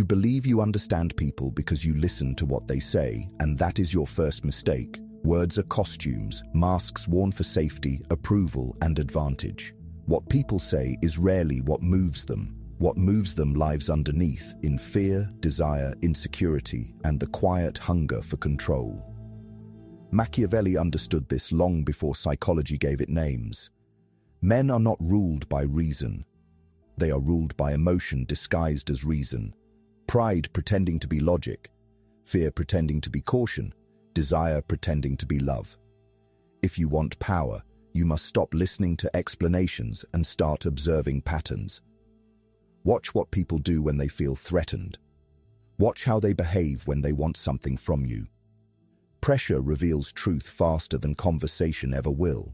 You believe you understand people because you listen to what they say, and that is your first mistake. Words are costumes, masks worn for safety, approval, and advantage. What people say is rarely what moves them. What moves them lies underneath, in fear, desire, insecurity, and the quiet hunger for control. Machiavelli understood this long before psychology gave it names. Men are not ruled by reason. They are ruled by emotion disguised as reason. Pride pretending to be logic, fear pretending to be caution, desire pretending to be love. If you want power, you must stop listening to explanations and start observing patterns. Watch what people do when they feel threatened. Watch how they behave when they want something from you. Pressure reveals truth faster than conversation ever will.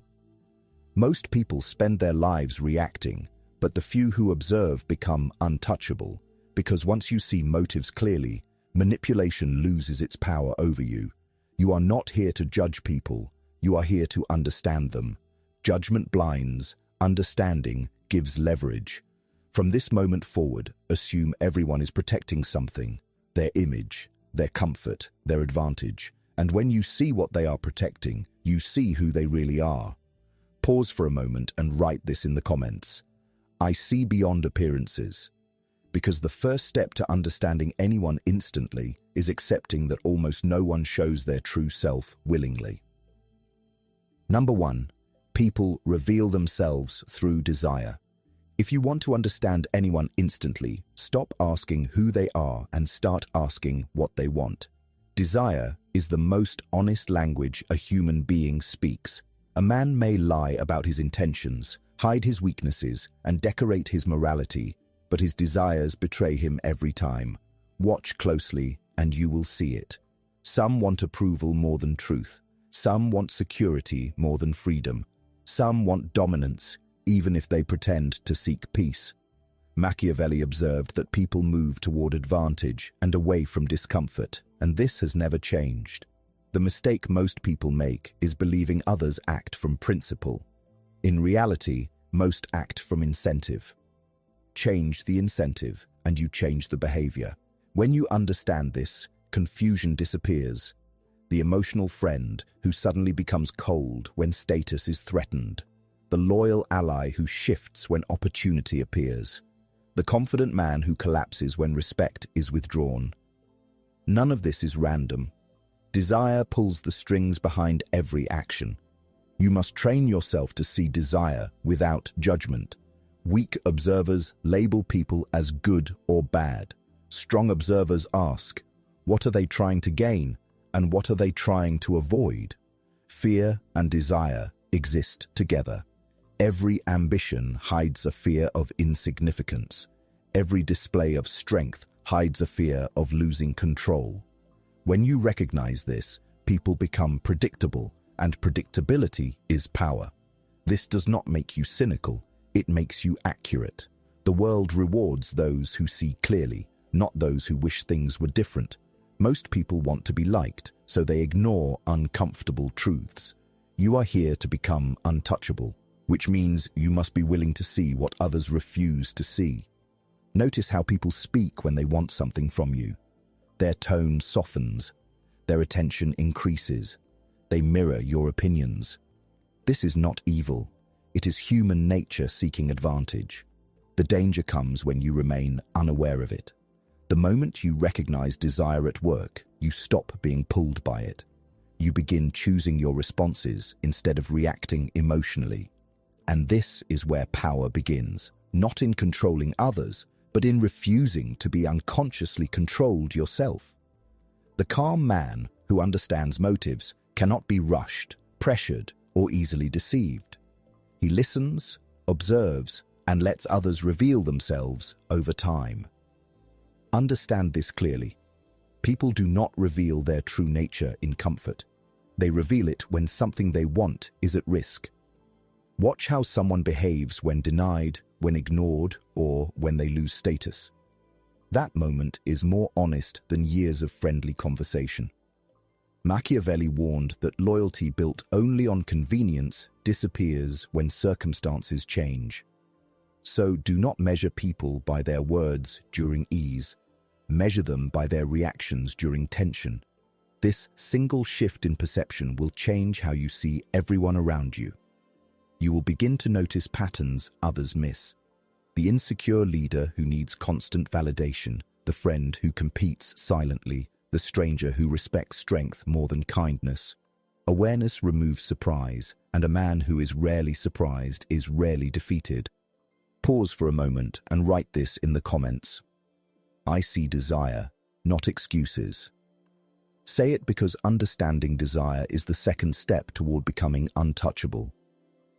Most people spend their lives reacting, but the few who observe become untouchable, because once you see motives clearly, manipulation loses its power over you. You are not here to judge people, you are here to understand them. Judgment blinds, understanding gives leverage. From this moment forward, assume everyone is protecting something, their image, their comfort, their advantage. And when you see what they are protecting, you see who they really are. Pause for a moment and write this in the comments. I see beyond appearances. Because the first step to understanding anyone instantly is accepting that almost no one shows their true self willingly. Number 1. People reveal themselves through desire. If you want to understand anyone instantly, stop asking who they are and start asking what they want. Desire is the most honest language a human being speaks. A man may lie about his intentions, hide his weaknesses, and decorate his morality, but his desires betray him every time. Watch closely, and you will see it. Some want approval more than truth. Some want security more than freedom. Some want dominance, even if they pretend to seek peace. Machiavelli observed that people move toward advantage and away from discomfort, and this has never changed. The mistake most people make is believing others act from principle. In reality, most act from incentive. Change the incentive, and you change the behavior. When you understand this, confusion disappears. The emotional friend who suddenly becomes cold when status is threatened. The loyal ally who shifts when opportunity appears. The confident man who collapses when respect is withdrawn. None of this is random. Desire pulls the strings behind every action. You must train yourself to see desire without judgment. Weak observers label people as good or bad. Strong observers ask, what are they trying to gain, and what are they trying to avoid? Fear and desire exist together. Every ambition hides a fear of insignificance. Every display of strength hides a fear of losing control. When you recognize this, people become predictable, and predictability is power. This does not make you cynical, it makes you accurate. The world rewards those who see clearly, not those who wish things were different. Most people want to be liked, so they ignore uncomfortable truths. You are here to become untouchable, which means you must be willing to see what others refuse to see. Notice how people speak when they want something from you. Their tone softens. Their attention increases. They mirror your opinions. This is not evil. It is human nature seeking advantage. The danger comes when you remain unaware of it. The moment you recognize desire at work, you stop being pulled by it. You begin choosing your responses instead of reacting emotionally. And this is where power begins, not in controlling others, but in refusing to be unconsciously controlled yourself. The calm man who understands motives cannot be rushed, pressured, or easily deceived. He listens, observes, and lets others reveal themselves over time. Understand this clearly. People do not reveal their true nature in comfort. They reveal it when something they want is at risk. Watch how someone behaves when denied, when ignored, or when they lose status. That moment is more honest than years of friendly conversation. Machiavelli warned that loyalty built only on convenience disappears when circumstances change. So do not measure people by their words during ease. measure them by their reactions during tension. This single shift in perception will change how you see everyone around you. You will begin to notice patterns others miss. The insecure leader who needs constant validation, the friend who competes silently, the stranger who respects strength more than kindness. Awareness removes surprise, and a man who is rarely surprised is rarely defeated. Pause for a moment and write this in the comments. I see desire, not excuses. Say it because understanding desire is the second step toward becoming untouchable.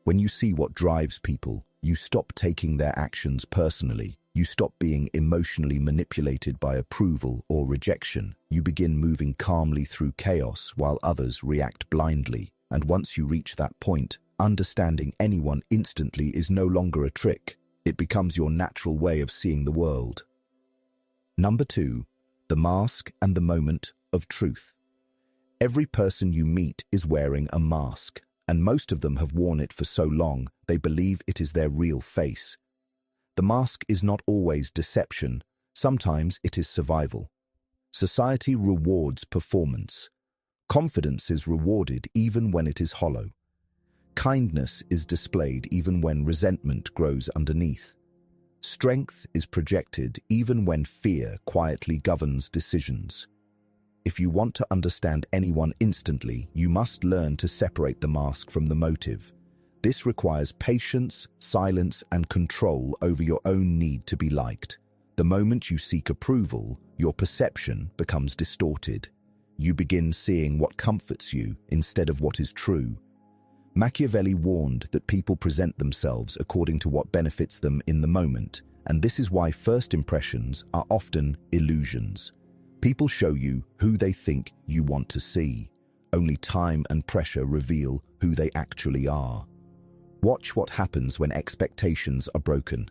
When you see what drives people, you stop taking their actions personally. You stop being emotionally manipulated by approval or rejection. You begin moving calmly through chaos while others react blindly. And once you reach that point, understanding anyone instantly is no longer a trick. It becomes your natural way of seeing the world. Number 2, the mask and the moment of truth. Every person you meet is wearing a mask, and most of them have worn it for so long they believe it is their real face. The mask is not always deception, sometimes it is survival. Society rewards performance. Confidence is rewarded even when it is hollow. Kindness is displayed even when resentment grows underneath. Strength is projected even when fear quietly governs decisions. If you want to understand anyone instantly, you must learn to separate the mask from the motive. This requires patience, silence, and control over your own need to be liked. The moment you seek approval, your perception becomes distorted. You begin seeing what comforts you instead of what is true. Machiavelli warned that people present themselves according to what benefits them in the moment, and this is why first impressions are often illusions. People show you who they think you want to see. Only time and pressure reveal who they actually are. Watch what happens when expectations are broken.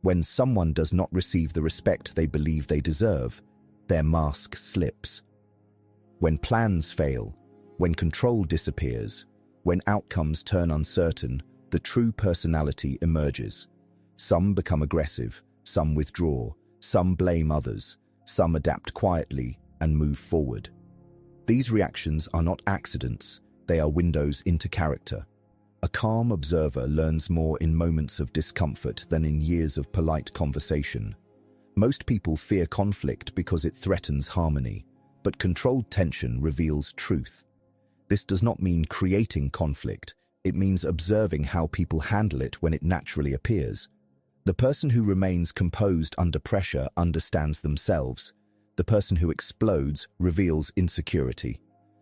When someone does not receive the respect they believe they deserve, their mask slips. When plans fail, when control disappears, when outcomes turn uncertain, the true personality emerges. Some become aggressive, some withdraw, some blame others, some adapt quietly and move forward. These reactions are not accidents, they are windows into character. A calm observer learns more in moments of discomfort than in years of polite conversation. Most people fear conflict because it threatens harmony, but controlled tension reveals truth. This does not mean creating conflict, it means observing how people handle it when it naturally appears. The person who remains composed under pressure understands themselves. The person who explodes reveals insecurity.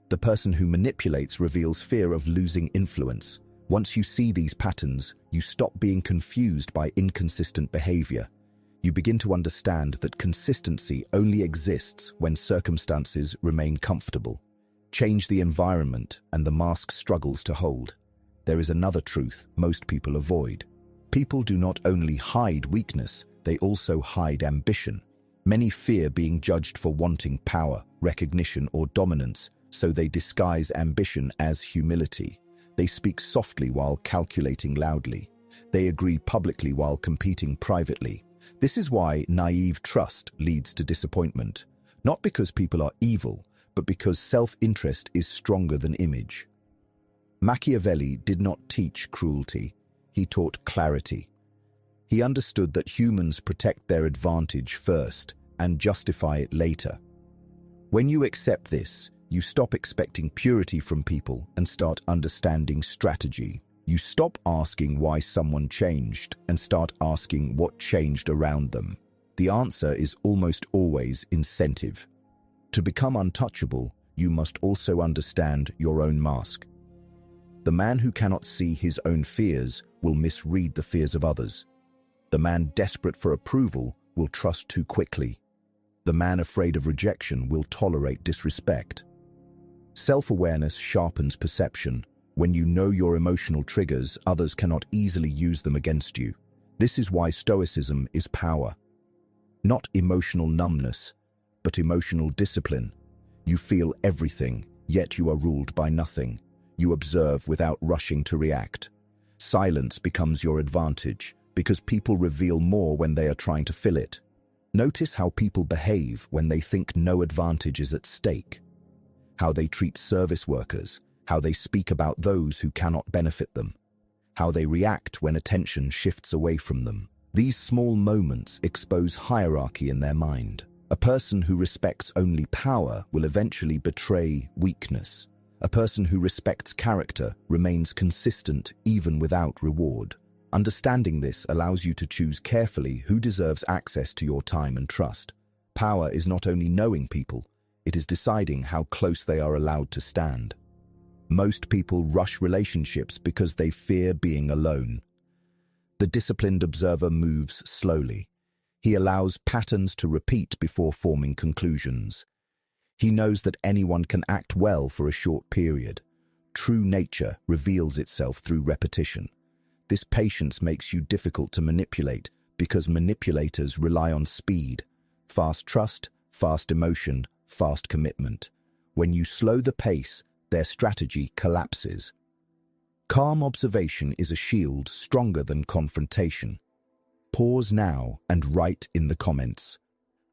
The person who manipulates reveals fear of losing influence. Once you see these patterns, you stop being confused by inconsistent behavior. You begin to understand that consistency only exists when circumstances remain comfortable. Change the environment and the mask struggles to hold. There is another truth most people avoid. People do not only hide weakness, they also hide ambition. Many fear being judged for wanting power, recognition, or dominance, so they disguise ambition as humility. They speak softly while calculating loudly. They agree publicly while competing privately. This is why naive trust leads to disappointment. Not because people are evil, but because self-interest is stronger than image. Machiavelli did not teach cruelty. He taught clarity. He understood that humans protect their advantage first and justify it later. When you accept this, you stop expecting purity from people and start understanding strategy. You stop asking why someone changed and start asking what changed around them. The answer is almost always incentive. To become untouchable, you must also understand your own mask. The man who cannot see his own fears will misread the fears of others. The man desperate for approval will trust too quickly. The man afraid of rejection will tolerate disrespect. Self-awareness sharpens perception. When you know your emotional triggers, others cannot easily use them against you. This is why Stoicism is power. Not emotional numbness, but emotional discipline. You feel everything, yet you are ruled by nothing. You observe without rushing to react. Silence becomes your advantage, because people reveal more when they are trying to fill it. Notice how people behave when they think no advantage is at stake, how they treat service workers, how they speak about those who cannot benefit them, how they react when attention shifts away from them. These small moments expose hierarchy in their mind. A person who respects only power will eventually betray weakness. A person who respects character remains consistent even without reward. Understanding this allows you to choose carefully who deserves access to your time and trust. Power is not only knowing people, it is deciding how close they are allowed to stand. Most people rush relationships because they fear being alone. The disciplined observer moves slowly. He allows patterns to repeat before forming conclusions. He knows that anyone can act well for a short period. True nature reveals itself through repetition. This patience makes you difficult to manipulate because manipulators rely on speed, fast trust, fast emotion, fast commitment. When you slow the pace, their strategy collapses. Calm observation is a shield stronger than confrontation. Pause now and write in the comments,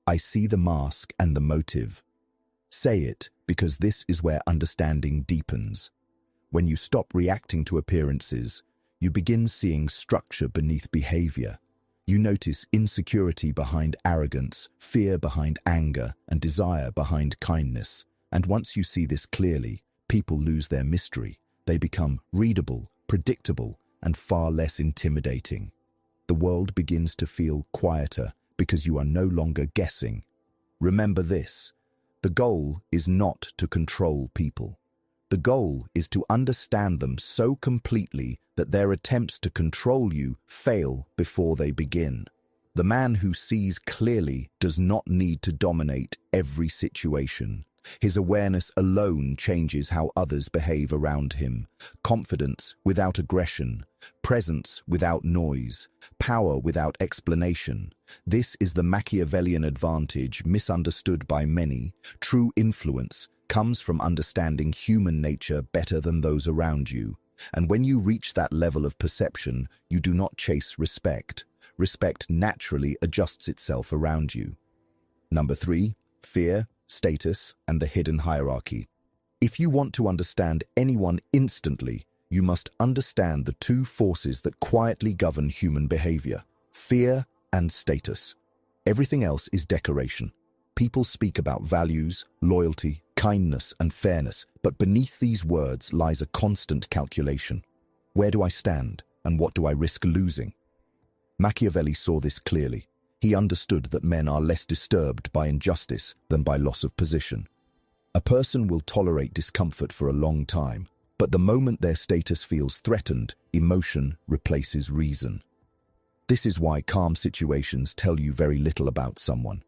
"I see the mask and the motive." Say it because this is where understanding deepens. When you stop reacting to appearances, you begin seeing structure beneath behavior. You notice insecurity behind arrogance, fear behind anger, and desire behind kindness. And once you see this clearly, people lose their mystery. They become readable, predictable, and far less intimidating. The world begins to feel quieter because you are no longer guessing. Remember this: the goal is not to control people. The goal is to understand them so completely that their attempts to control you fail before they begin. The man who sees clearly does not need to dominate every situation. His awareness alone changes how others behave around him. Confidence without aggression, presence without noise, power without explanation. This is the Machiavellian advantage misunderstood by many. True influence comes from understanding human nature better than those around you. And when you reach that level of perception, you do not chase respect. Respect naturally adjusts itself around you. Number 3, fear, status, and the hidden hierarchy. If you want to understand anyone instantly, you must understand the two forces that quietly govern human behavior: fear and status. Everything else is decoration. People speak about values, loyalty, kindness, and fairness, but beneath these words lies a constant calculation. Where do I stand, and what do I risk losing? Machiavelli saw this clearly. He understood that men are less disturbed by injustice than by loss of position. A person will tolerate discomfort for a long time, but the moment their status feels threatened, emotion replaces reason. This is why calm situations tell you very little about someone.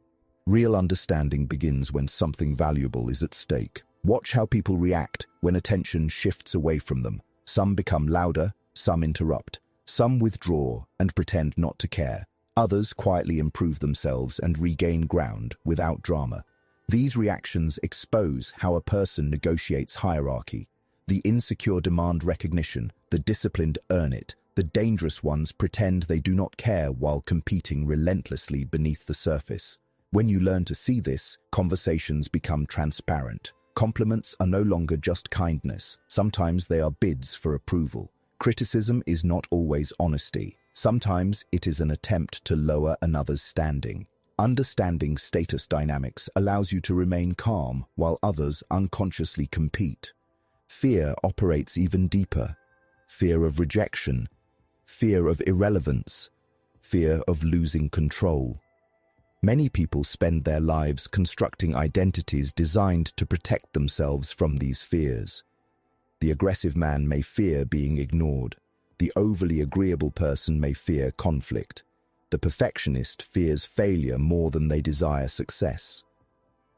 Real understanding begins when something valuable is at stake. Watch how people react when attention shifts away from them. Some become louder, some interrupt, some withdraw and pretend not to care. Others quietly improve themselves and regain ground without drama. These reactions expose how a person negotiates hierarchy. The insecure demand recognition, the disciplined earn it, the dangerous ones pretend they do not care while competing relentlessly beneath the surface. When you learn to see this, conversations become transparent. Compliments are no longer just kindness. Sometimes they are bids for approval. Criticism is not always honesty. Sometimes it is an attempt to lower another's standing. Understanding status dynamics allows you to remain calm while others unconsciously compete. Fear operates even deeper. Fear of rejection, fear of irrelevance, fear of losing control. Many people spend their lives constructing identities designed to protect themselves from these fears. The aggressive man may fear being ignored. The overly agreeable person may fear conflict. The perfectionist fears failure more than they desire success.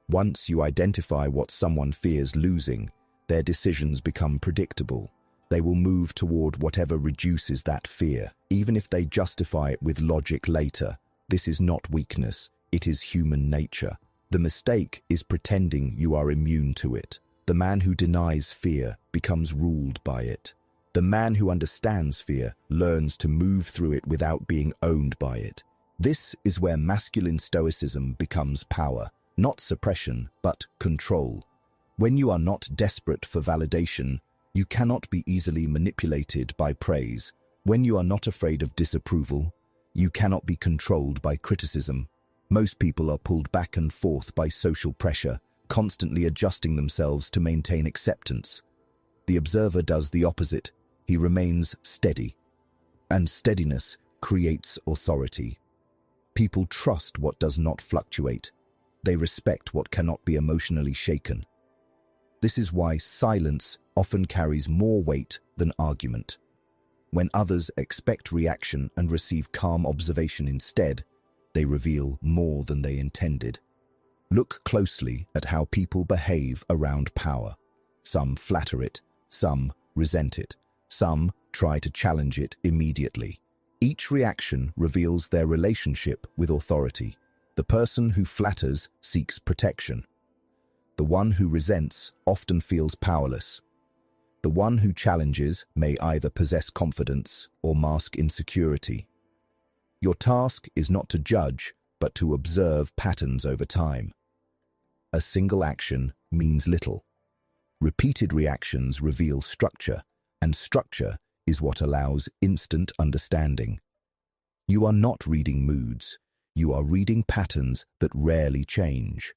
Once you identify what someone fears losing, their decisions become predictable. They will move toward whatever reduces that fear, even if they justify it with logic later. This is not weakness. It is human nature. The mistake is pretending you are immune to it. The man who denies fear becomes ruled by it. The man who understands fear learns to move through it without being owned by it. This is where masculine stoicism becomes power, not suppression, but control. When you are not desperate for validation, you cannot be easily manipulated by praise. When you are not afraid of disapproval, you cannot be controlled by criticism. Most people are pulled back and forth by social pressure, constantly adjusting themselves to maintain acceptance. The observer does the opposite. He remains steady. And steadiness creates authority. People trust what does not fluctuate. They respect what cannot be emotionally shaken. This is why silence often carries more weight than argument. When others expect reaction and receive calm observation instead, they reveal more than they intended. Look closely at how people behave around power. Some flatter it, some resent it, some try to challenge it immediately. Each reaction reveals their relationship with authority. The person who flatters seeks protection. The one who resents often feels powerless. The one who challenges may either possess confidence or mask insecurity. Your task is not to judge, but to observe patterns over time. A single action means little. Repeated reactions reveal structure, and structure is what allows instant understanding. You are not reading moods. You are reading patterns that rarely change.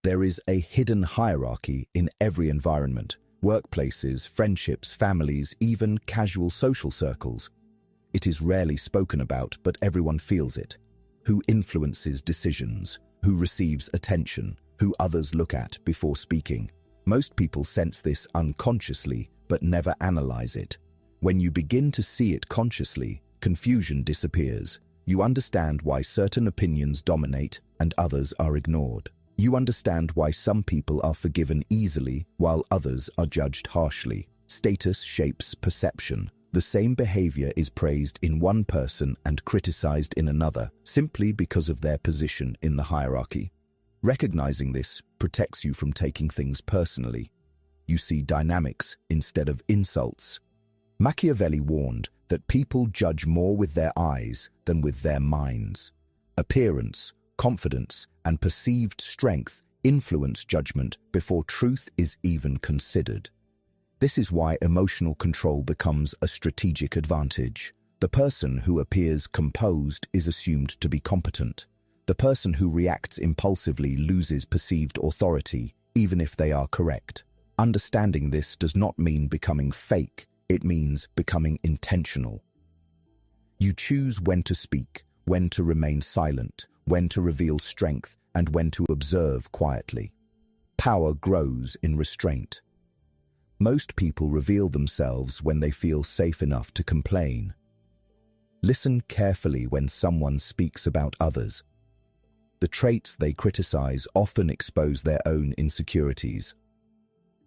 There is a hidden hierarchy in every environment: workplaces, friendships, families, even casual social circles. It is rarely spoken about, but everyone feels it. Who influences decisions? Who receives attention? Who others look at before speaking? Most people sense this unconsciously, but never analyze it. When you begin to see it consciously, confusion disappears. You understand why certain opinions dominate and others are ignored. You understand why some people are forgiven easily while others are judged harshly. Status shapes perception. The same behavior is praised in one person and criticized in another, simply because of their position in the hierarchy. Recognizing this protects you from taking things personally. You see dynamics instead of insults. Machiavelli warned that people judge more with their eyes than with their minds. Appearance, confidence, and perceived strength influence judgment before truth is even considered. This is why emotional control becomes a strategic advantage. The person who appears composed is assumed to be competent. The person who reacts impulsively loses perceived authority, even if they are correct. Understanding this does not mean becoming fake. It means becoming intentional. You choose when to speak, when to remain silent, when to reveal strength, and when to observe quietly. Power grows in restraint. Most people reveal themselves when they feel safe enough to complain. Listen carefully when someone speaks about others. The traits they criticize often expose their own insecurities.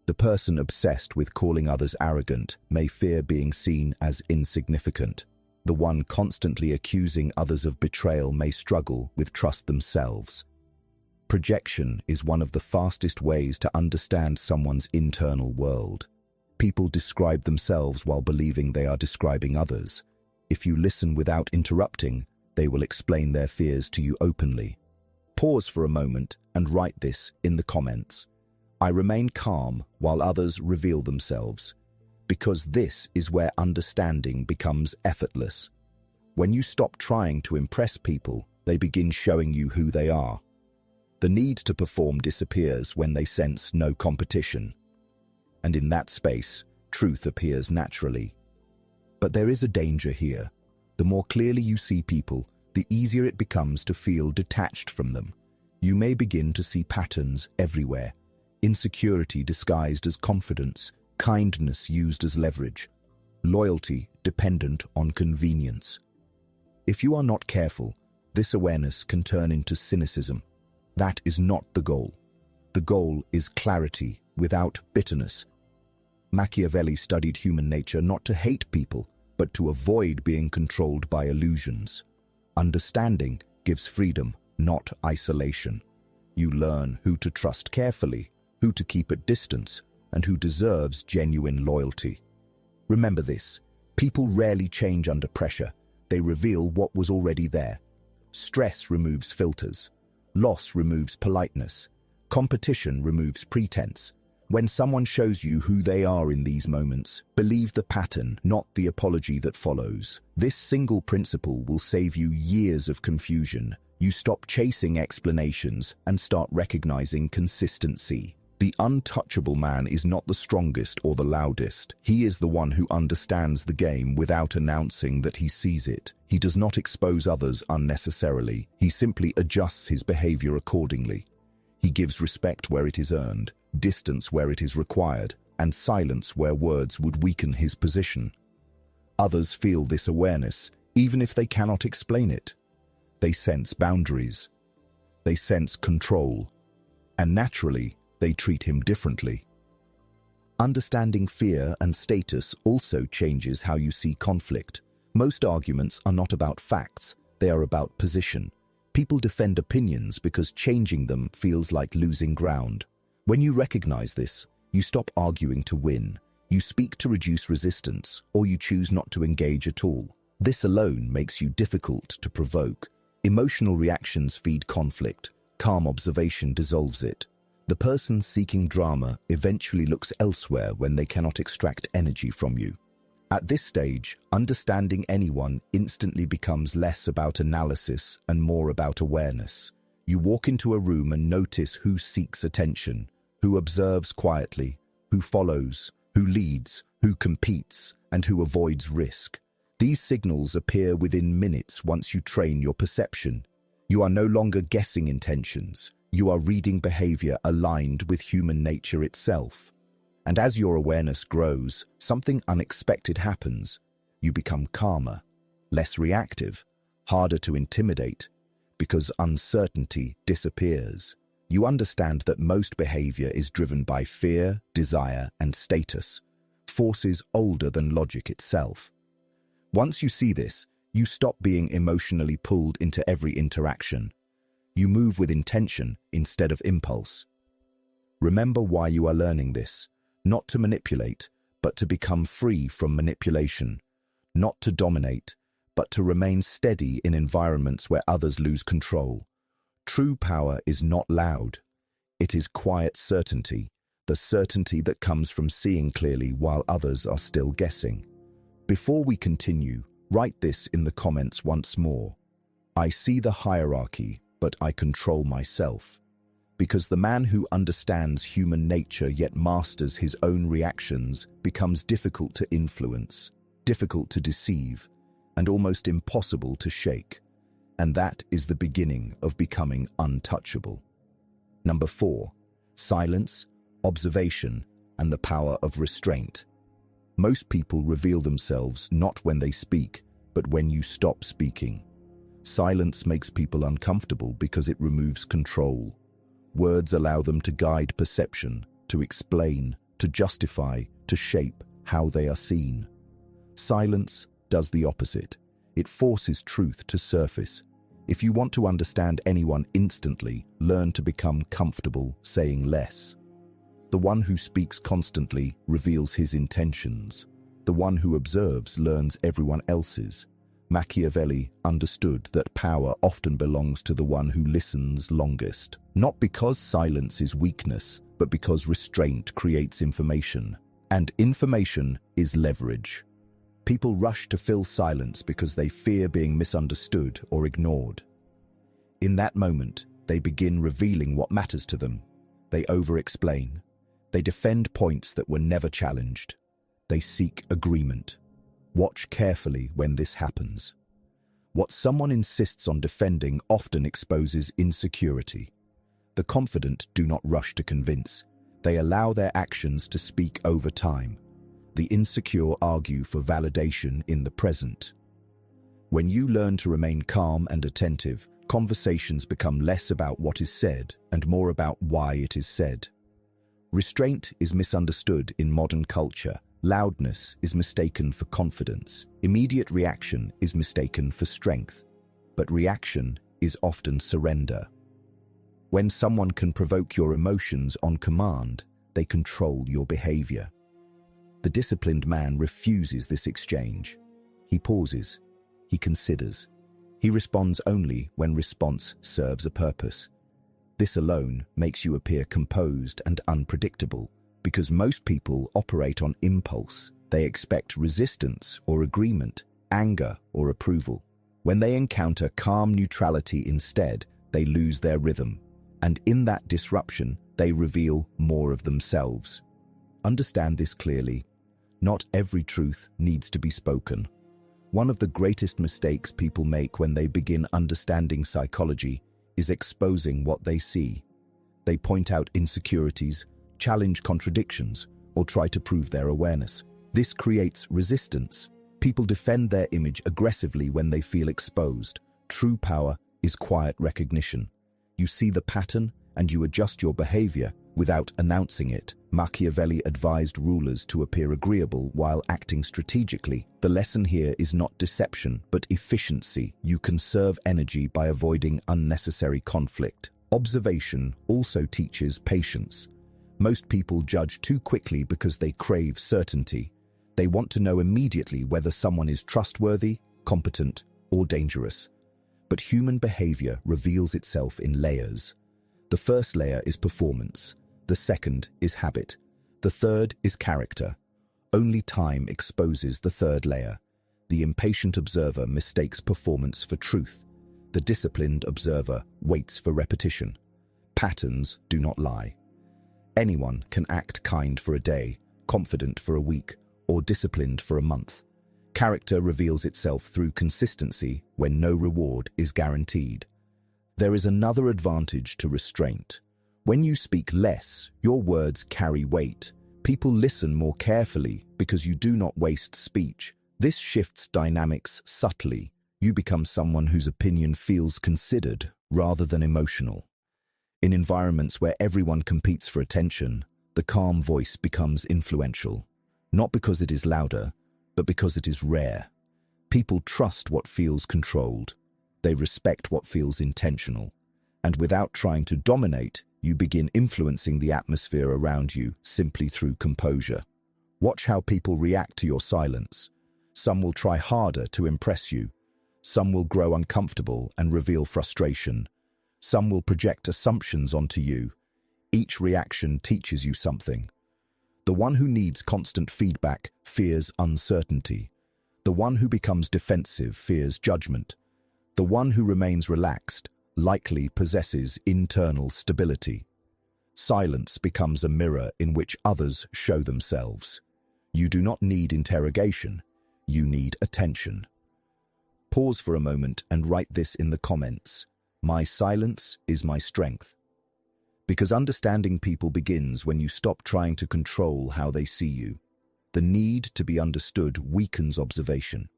The person obsessed with calling others arrogant may fear being seen as insignificant. The one constantly accusing others of betrayal may struggle with trust themselves. Projection is one of the fastest ways to understand someone's internal world. People describe themselves while believing they are describing others. If you listen without interrupting, they will explain their fears to you openly. Pause for a moment and write this in the comments. I remain calm while others reveal themselves, because this is where understanding becomes effortless. When you stop trying to impress people, they begin showing you who they are. The need to perform disappears when they sense no competition. And in that space, truth appears naturally. But there is a danger here. The more clearly you see people, the easier it becomes to feel detached from them. You may begin to see patterns everywhere. Insecurity disguised as confidence, kindness used as leverage, loyalty dependent on convenience. If you are not careful, this awareness can turn into cynicism. That is not the goal. The goal is clarity without bitterness. Machiavelli studied human nature not to hate people, but to avoid being controlled by illusions. Understanding gives freedom, not isolation. You learn who to trust carefully, who to keep at distance, and who deserves genuine loyalty. Remember this: people rarely change under pressure. They reveal what was already there. Stress removes filters. Loss removes politeness. Competition removes pretense. When someone shows you who they are in these moments, believe the pattern, not the apology that follows. This single principle will save you years of confusion. You stop chasing explanations and start recognizing consistency. The untouchable man is not the strongest or the loudest. He is the one who understands the game without announcing that he sees it. He does not expose others unnecessarily. He simply adjusts his behavior accordingly. He gives respect where it is earned, distance where it is required, and silence where words would weaken his position. Others feel this awareness, even if they cannot explain it. They sense boundaries. They sense control. And naturally, they treat him differently. Understanding fear and status also changes how you see conflict. Most arguments are not about facts, they are about position. People defend opinions because changing them feels like losing ground. When you recognize this, you stop arguing to win. You speak to reduce resistance, or you choose not to engage at all. This alone makes you difficult to provoke. Emotional reactions feed conflict. Calm observation dissolves it. The person seeking drama eventually looks elsewhere when they cannot extract energy from you. At this stage, understanding anyone instantly becomes less about analysis and more about awareness. You walk into a room and notice who seeks attention, who observes quietly, who follows, who leads, who competes, and who avoids risk. These signals appear within minutes once you train your perception. You are no longer guessing intentions. You are reading behavior aligned with human nature itself. And as your awareness grows, something unexpected happens. You become calmer, less reactive, harder to intimidate, because uncertainty disappears. You understand that most behavior is driven by fear, desire, and status, forces older than logic itself. Once you see this, you stop being emotionally pulled into every interaction. You move with intention instead of impulse. Remember why you are learning this. Not to manipulate, but to become free from manipulation. Not to dominate, but to remain steady in environments where others lose control. True power is not loud. It is quiet certainty, the certainty that comes from seeing clearly while others are still guessing. Before we continue, write this in the comments once more. I see the hierarchy, but I control myself. Because the man who understands human nature yet masters his own reactions becomes difficult to influence, difficult to deceive, and almost impossible to shake. And that is the beginning of becoming untouchable. Number 4, silence, observation, and the power of restraint. Most people reveal themselves not when they speak, but when you stop speaking. Silence makes people uncomfortable because it removes control. Words allow them to guide perception, to explain, to justify, to shape how they are seen. Silence does the opposite. It forces truth to surface. If you want to understand anyone instantly, learn to become comfortable saying less. The one who speaks constantly reveals his intentions. The one who observes learns everyone else's. Machiavelli understood that power often belongs to the one who listens longest. Not because silence is weakness, but because restraint creates information. And information is leverage. People rush to fill silence because they fear being misunderstood or ignored. In that moment, they begin revealing what matters to them. They over-explain. They defend points that were never challenged. They seek agreement. Watch carefully when this happens. What someone insists on defending often exposes insecurity. The confident do not rush to convince. They allow their actions to speak over time. The insecure argue for validation in the present. When you learn to remain calm and attentive, conversations become less about what is said and more about why it is said. Restraint is misunderstood in modern culture. Loudness is mistaken for confidence. Immediate reaction is mistaken for strength. But reaction is often surrender. When someone can provoke your emotions on command, they control your behavior. The disciplined man refuses this exchange. He pauses. He considers. He responds only when response serves a purpose. This alone makes you appear composed and unpredictable, because most people operate on impulse. They expect resistance or agreement, anger or approval. When they encounter calm neutrality instead, they lose their rhythm, and in that disruption, they reveal more of themselves. Understand this clearly. Not every truth needs to be spoken. One of the greatest mistakes people make when they begin understanding psychology is exposing what they see. They point out insecurities, challenge contradictions, or try to prove their awareness. This creates resistance. People defend their image aggressively when they feel exposed. True power is quiet recognition. You see the pattern and you adjust your behavior without announcing it. Machiavelli advised rulers to appear agreeable while acting strategically. The lesson here is not deception, but efficiency. You conserve energy by avoiding unnecessary conflict. Observation also teaches patience. Most people judge too quickly because they crave certainty. They want to know immediately whether someone is trustworthy, competent, or dangerous. But human behavior reveals itself in layers. The first layer is performance. The second is habit. The third is character. Only time exposes the third layer. The impatient observer mistakes performance for truth. The disciplined observer waits for repetition. Patterns do not lie. Anyone can act kind for a day, confident for a week, or disciplined for a month. Character reveals itself through consistency when no reward is guaranteed. There is another advantage to restraint. When you speak less, your words carry weight. People listen more carefully because you do not waste speech. This shifts dynamics subtly. You become someone whose opinion feels considered rather than emotional. In environments where everyone competes for attention, the calm voice becomes influential, not because it is louder, but because it is rare. People trust what feels controlled. They respect what feels intentional. And without trying to dominate, you begin influencing the atmosphere around you simply through composure. Watch how people react to your silence. Some will try harder to impress you. Some will grow uncomfortable and reveal frustration. Some will project assumptions onto you. Each reaction teaches you something. The one who needs constant feedback fears uncertainty. The one who becomes defensive fears judgment. The one who remains relaxed likely possesses internal stability. Silence becomes a mirror in which others show themselves. You do not need interrogation. You need attention. Pause for a moment and write this in the comments. My silence is my strength. Because understanding people begins when you stop trying to control how they see you. The need to be understood weakens observation.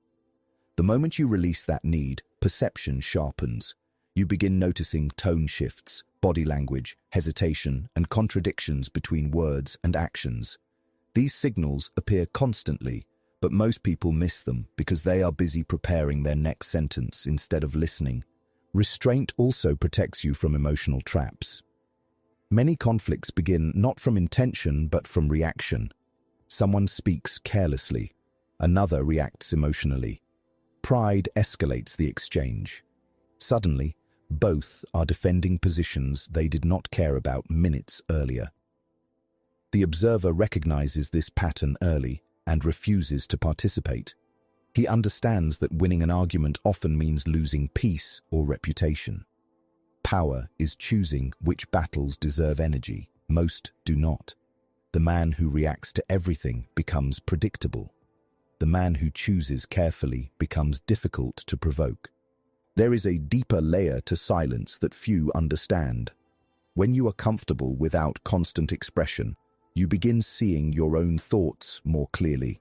The moment you release that need, perception sharpens. You begin noticing tone shifts, body language, hesitation, and contradictions between words and actions. These signals appear constantly, but most people miss them because they are busy preparing their next sentence instead of listening. Restraint also protects you from emotional traps. Many conflicts begin not from intention but from reaction. Someone speaks carelessly. Another reacts emotionally. Pride escalates the exchange. Suddenly, both are defending positions they did not care about minutes earlier. The observer recognizes this pattern early and refuses to participate. He understands that winning an argument often means losing peace or reputation. Power is choosing which battles deserve energy. Most do not. The man who reacts to everything becomes predictable. The man who chooses carefully becomes difficult to provoke. There is a deeper layer to silence that few understand. When you are comfortable without constant expression, you begin seeing your own thoughts more clearly.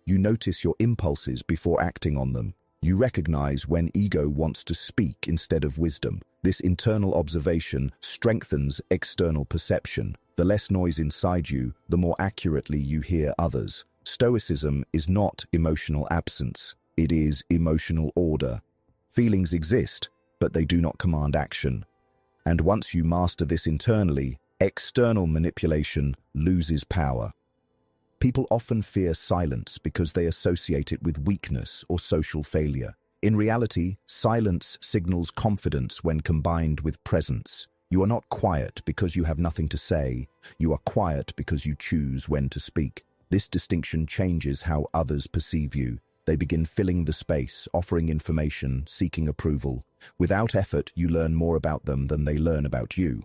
You notice your impulses before acting on them. You recognize when ego wants to speak instead of wisdom. This internal observation strengthens external perception. The less noise inside you, the more accurately you hear others. Stoicism is not emotional absence. It is emotional order. Feelings exist, but they do not command action. And once you master this internally, external manipulation loses power. People often fear silence because they associate it with weakness or social failure. In reality, silence signals confidence when combined with presence. You are not quiet because you have nothing to say. You are quiet because you choose when to speak. This distinction changes how others perceive you. They begin filling the space, offering information, seeking approval. Without effort, you learn more about them than they learn about you.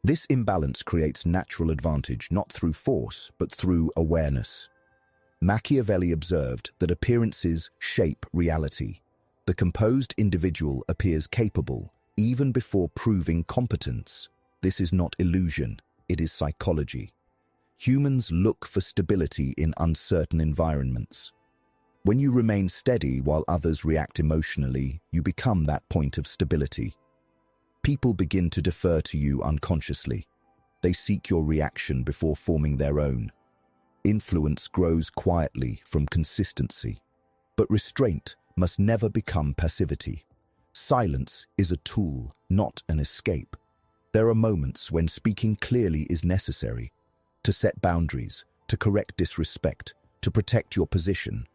This imbalance creates natural advantage, not through force, but through awareness. Machiavelli observed that appearances shape reality. The composed individual appears capable, even before proving competence. This is not illusion, it is psychology. Humans look for stability in uncertain environments. When you remain steady while others react emotionally, you become that point of stability. People begin to defer to you unconsciously. They seek your reaction before forming their own. Influence grows quietly from consistency. But restraint must never become passivity. Silence is a tool, not an escape. There are moments when speaking clearly is necessary. To set boundaries, to correct disrespect, to protect your position.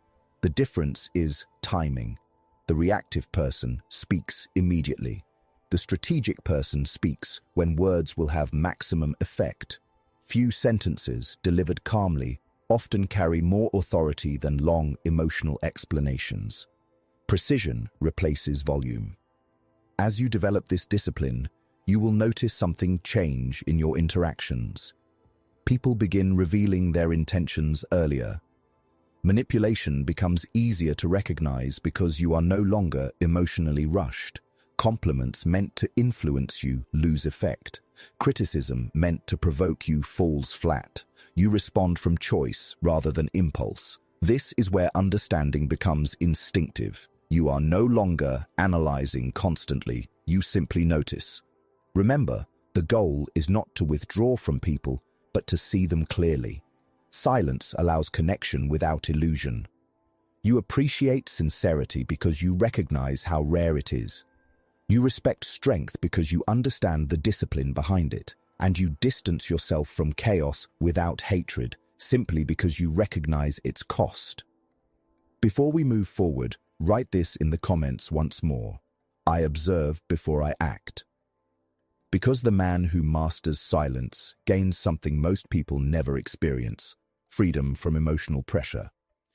The difference is timing. The reactive person speaks immediately. The strategic person speaks when words will have maximum effect. Few sentences, delivered calmly, often carry more authority than long emotional explanations. Precision replaces volume. As you develop this discipline, you will notice something change in your interactions. People begin revealing their intentions earlier. Manipulation becomes easier to recognize because you are no longer emotionally rushed. Compliments meant to influence you lose effect. Criticism meant to provoke you falls flat. You respond from choice rather than impulse. This is where understanding becomes instinctive. You are no longer analyzing constantly, you simply notice. Remember, the goal is not to withdraw from people, but to see them clearly. Silence allows connection without illusion. You appreciate sincerity because you recognize how rare it is. You respect strength because you understand the discipline behind it, and you distance yourself from chaos without hatred, simply because you recognize its cost. Before we move forward, write this in the comments once more. I observe before I act. Because the man who masters silence gains something most people never experience: freedom from emotional pressure.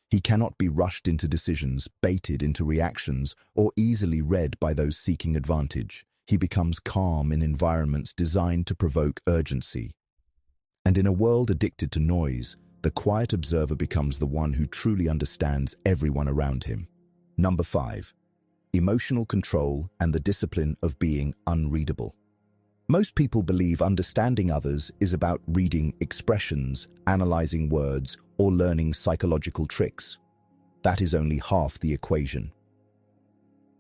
He cannot be rushed into decisions, baited into reactions, or easily read by those seeking advantage. He becomes calm in environments designed to provoke urgency. And in a world addicted to noise, the quiet observer becomes the one who truly understands everyone around him. Number 5. Emotional control and the discipline of being unreadable. Most people believe understanding others is about reading expressions, analyzing words, or learning psychological tricks. That is only half the equation.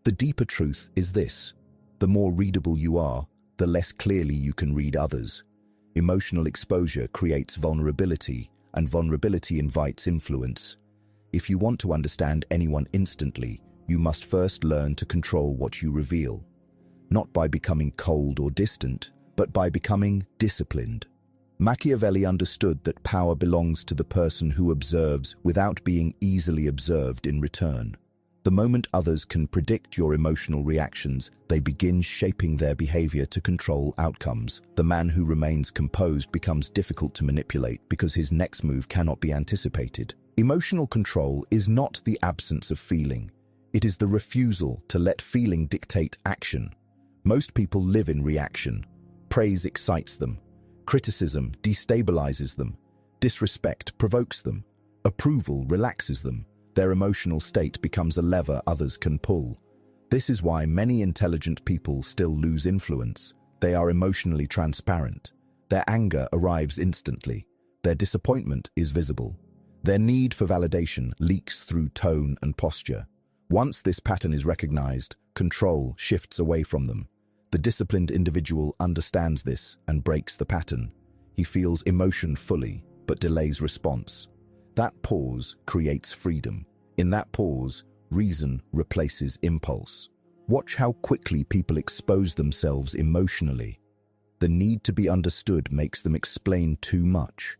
The deeper truth is this: the more readable you are, the less clearly you can read others. Emotional exposure creates vulnerability, and vulnerability invites influence. If you want to understand anyone instantly, you must first learn to control what you reveal. Not by becoming cold or distant, but by becoming disciplined. Machiavelli understood that power belongs to the person who observes without being easily observed in return. The moment others can predict your emotional reactions, they begin shaping their behavior to control outcomes. The man who remains composed becomes difficult to manipulate because his next move cannot be anticipated. Emotional control is not the absence of feeling. It is the refusal to let feeling dictate action. Most people live in reaction. Praise excites them. Criticism destabilizes them. Disrespect provokes them. Approval relaxes them. Their emotional state becomes a lever others can pull. This is why many intelligent people still lose influence. They are emotionally transparent. Their anger arrives instantly. Their disappointment is visible. Their need for validation leaks through tone and posture. Once this pattern is recognized, control shifts away from them. The disciplined individual understands this and breaks the pattern. He feels emotion fully, but delays response. That pause creates freedom. In that pause, reason replaces impulse. Watch how quickly people expose themselves emotionally. The need to be understood makes them explain too much.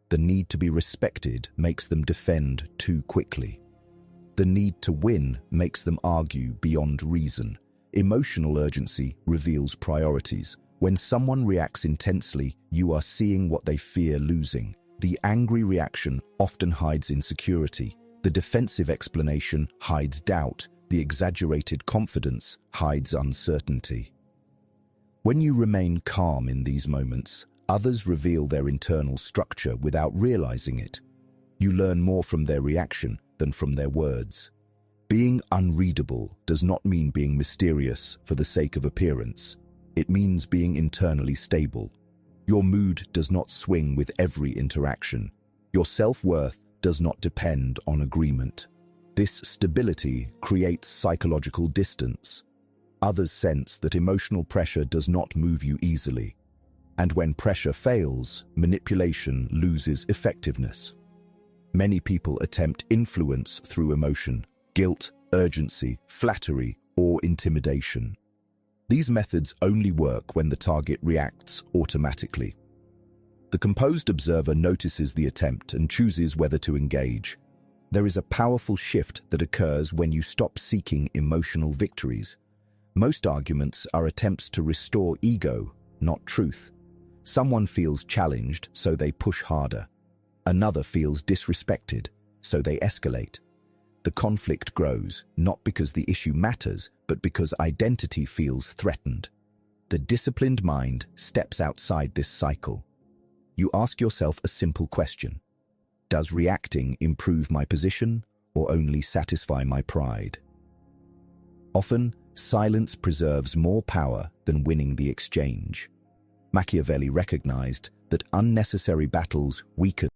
The need to be respected makes them defend too quickly. The need to win makes them argue beyond reason. Emotional urgency reveals priorities. When someone reacts intensely, you are seeing what they fear losing. The angry reaction often hides insecurity. The defensive explanation hides doubt. The exaggerated confidence hides uncertainty. When you remain calm in these moments, others reveal their internal structure without realizing it. You learn more from their reaction than from their words. Being unreadable does not mean being mysterious for the sake of appearance. It means being internally stable. Your mood does not swing with every interaction. Your self-worth does not depend on agreement. This stability creates psychological distance. Others sense that emotional pressure does not move you easily. And when pressure fails, manipulation loses effectiveness. Many people attempt influence through emotion, guilt, urgency, flattery, or intimidation. These methods only work when the target reacts automatically. The composed observer notices the attempt and chooses whether to engage. There is a powerful shift that occurs when you stop seeking emotional victories. Most arguments are attempts to restore ego, not truth. Someone feels challenged, so they push harder. Another feels disrespected, so they escalate. The conflict grows, not because the issue matters, but because identity feels threatened. The disciplined mind steps outside this cycle. You ask yourself a simple question. Does reacting improve my position or only satisfy my pride? Often, silence preserves more power than winning the exchange. Machiavelli recognized that unnecessary battles weaken